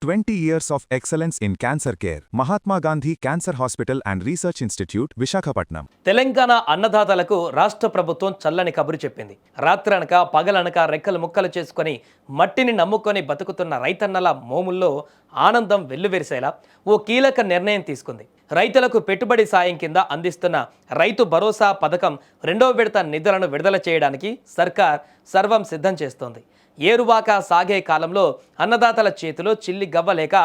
20 years of excellence in cancer care. Mahatma Gandhi Cancer Hospital and Research Institute, Visakhapatnam. Telangana అన్నదాతలకు రాష్ట్ర ప్రభుత్వం చల్లని కబురు చెప్పింది. రాత్రనక పగలనక రెక్కలు ముక్కలు చేసుకొని మట్టిని నమ్ముకొని బతుకుతున్న రైతన్నల మోముల్లో ఆనందం వెల్లువెరిసేలా ఓ కీలక నిర్ణయం తీసుకుంది. రైతులకు పెట్టుబడి సాయం కింద అందిస్తున్న రైతు భరోసా పథకం రెండో విడత నిధులను విడుదల చేయడానికి సర్కార్ సర్వం సిద్ధం చేస్తోంది. ఏరువాక సాగే కాలంలో అన్నదాతల చేతిలో చిల్లి గవ్వలేక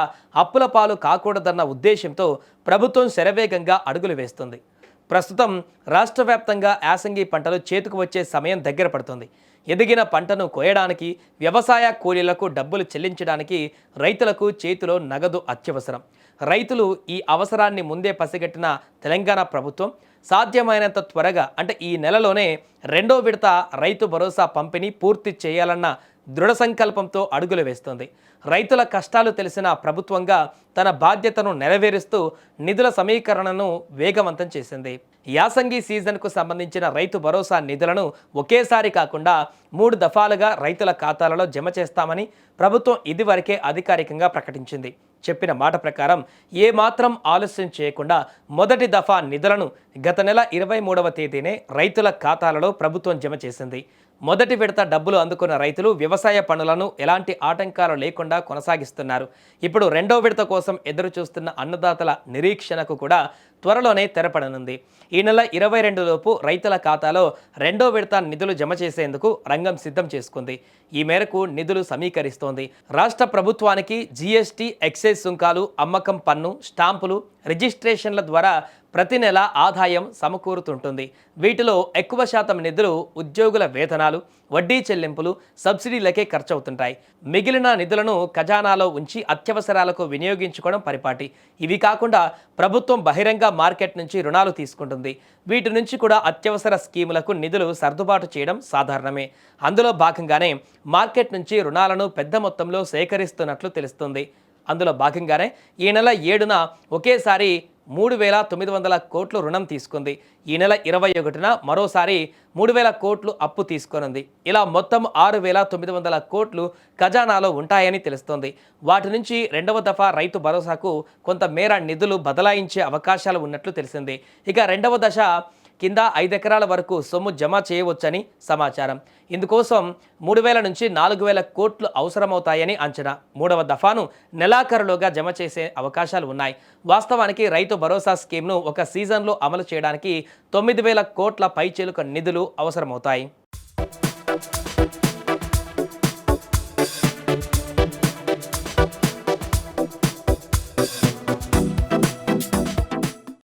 అప్పుల పాలు కాకూడదన్న ఉద్దేశంతో ప్రభుత్వం శరవేగంగా అడుగులు వేస్తుంది. ప్రస్తుతం రాష్ట్ర వ్యాప్తంగా యాసంగి పంటలు చేతికి వచ్చే సమయం దగ్గర పడుతుంది. ఎదిగిన పంటను కోయడానికి, వ్యవసాయ కూలీలకు డబ్బులు చెల్లించడానికి రైతులకు చేతిలో నగదు అత్యవసరం. రైతులు ఈ అవసరాన్ని ముందే పసిగట్టిన తెలంగాణ ప్రభుత్వం సాధ్యమైనంత త్వరగా అంటే ఈ నెలలోనే రెండో విడత రైతు భరోసా పంపిణీ పూర్తి చేయాలన్న దృఢ సంకల్పంతో అడుగులు వేస్తోంది. రైతుల కష్టాలు తెలిసిన ప్రభుత్వంగా తన బాధ్యతను నెరవేరుస్తూ నిధుల సమీకరణను వేగవంతం చేసింది. యాసంగి సీజన్కు సంబంధించిన రైతు భరోసా నిధులను ఒకేసారి కాకుండా 3 దఫాలుగా రైతుల ఖాతాలలో జమ చేస్తామని ప్రభుత్వం ఇదివరకే అధికారికంగా ప్రకటించింది. చెప్పిన మాట ప్రకారం ఏమాత్రం ఆలస్యం చేయకుండా మొదటి దఫా నిధులను గత నెల 23వ తేదీనే రైతుల ఖాతాలలో ప్రభుత్వం జమ చేసింది. మొదటి విడత డబ్బులు అందుకున్న రైతులు వ్యవసాయ పనులను ఎలాంటి ఆటంకాలు లేకుండా కొనసాగిస్తున్నారు. ఇప్పుడు రెండో విడత కోసం ఎదురు చూస్తున్న అన్నదాతల నిరీక్షణకు కూడా త్వరలోనే తెరపడనుంది. ఈ నెల 22 లోపు రైతుల ఖాతాలో రెండో విడత నిధులు జమ చేసేందుకు రంగం సిద్ధం చేసుకుంది. ఈ మేరకు నిధులు సమీకరిస్తోంది. రాష్ట్ర ప్రభుత్వానికి జీఎస్టీ, ఎక్సైజ్ సుంకాలు, అమ్మకం పన్ను, స్టాంపులు, రిజిస్ట్రేషన్ల ద్వారా ప్రతి నెల ఆదాయం సమకూరుతుంటుంది. వీటిలో ఎక్కువ శాతం నిధులు ఉద్యోగుల వేతనాలు, వడ్డీ చెల్లింపులు, సబ్సిడీలకే ఖర్చవుతుంటాయి. మిగిలిన నిధులను ఖజానాలో ఉంచి అత్యవసరాలకు వినియోగించుకోవడం పరిపాటి. ఇవి కాకుండా ప్రభుత్వం బహిరంగ మార్కెట్ నుంచి రుణాలు తీసుకుంటుంది. వీటి నుంచి కూడా అత్యవసర స్కీములకు నిధులు సర్దుబాటు చేయడం సాధారణమే. అందులో భాగంగానే మార్కెట్ నుంచి రుణాలను పెద్ద మొత్తంలో సేకరిస్తున్నట్లు తెలుస్తుంది. అందులో భాగంగానే ఈ నెల 7న ఒకేసారి 3,900 కోట్లు రుణం తీసుకుంది. ఈ నెల 21న మరోసారి 3,000 కోట్లు అప్పు తీసుకొనుంది. ఇలా మొత్తం 6,900 కోట్లు ఖజానాలో ఉంటాయని తెలుస్తోంది. వాటి నుంచి రెండవ దఫా రైతు భరోసాకు కొంత మేర నిధులు బదలాయించే అవకాశాలు ఉన్నట్లు తెలిసింది. ఇక రెండవ దశ కింద 5 ఎకరాల వరకు సొమ్ము జమ చేయవచ్చని సమాచారం. ఇందుకోసం 3,000 నుంచి 4,000 కోట్లు అవసరమవుతాయని అంచనా. మూడవ దఫాను నెలాఖరులోగా జమ చేసే అవకాశాలు ఉన్నాయి. వాస్తవానికి రైతు భరోసా స్కీమ్ను ఒక సీజన్లో అమలు చేయడానికి 9,000 కోట్ల పైచిలుక నిధులు అవసరమవుతాయి.